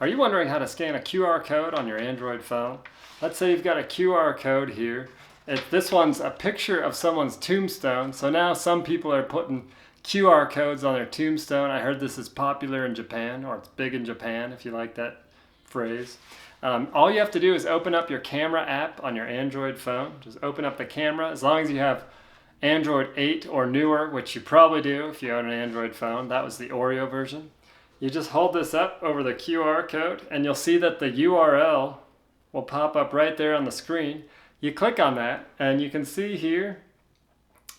Are you wondering how to scan a QR code on your Android phone? Let's say you've got a QR code here. This one's a picture of someone's tombstone. So now some people are putting QR codes on their tombstone. I heard this is popular in Japan, or it's big in Japan if you like that phrase. All you have to do is open up your camera app on your Android phone. Just open up the camera. As long as you have Android 8 or newer, which you probably do if you own an Android phone. That was the Oreo version. You just hold this up over the QR code and you'll see that the URL will pop up right there on the screen. You click on that and you can see here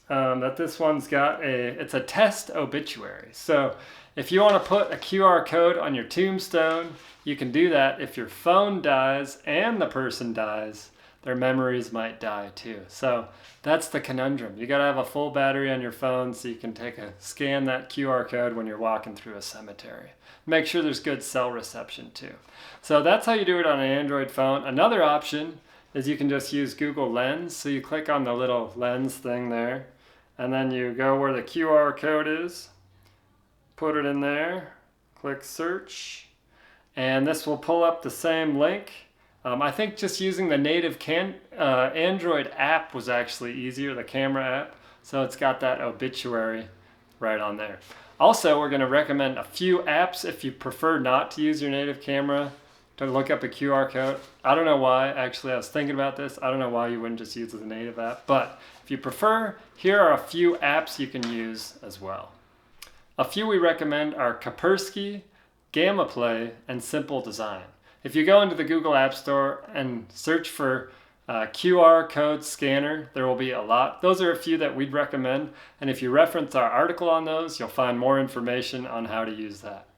that this one's got it's a test obituary. So if you want to put a QR code on your tombstone, you can do that. If your phone dies and the person dies, their memories might die too. So that's the conundrum. You got to have a full battery on your phone so you can scan that QR code when you're walking through a cemetery. Make sure there's good cell reception too. So that's how you do it on an Android phone. Another option is you can just use Google Lens. So you click on the little lens thing there, and then you go where the QR code is, put it in there, click search, and this will pull up the same link. I think just using the native Android app was actually easier, the camera app. So it's got that obituary right on there. Also, we're going to recommend a few apps if you prefer not to use your native camera to look up a QR code. I don't know why. Actually, I was thinking about this. I don't know why you wouldn't just use the native app. But if you prefer, here are a few apps you can use as well. A few we recommend are Kaspersky, Gamma Play, and Simple Design. If you go into the Google App Store and search for QR code scanner, there will be a lot. Those are a few that we'd recommend. And if you reference our article on those, you'll find more information on how to use that.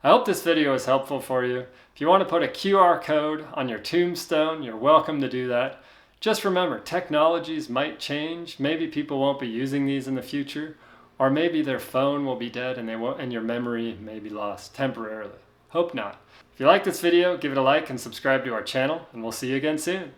I hope this video is helpful for you. If you want to put a QR code on your tombstone, you're welcome to do that. Just remember, technologies might change. Maybe people won't be using these in the future, or maybe their phone will be dead and your memory may be lost temporarily. Hope not. If you like this video, give it a like and subscribe to our channel, and we'll see you again soon.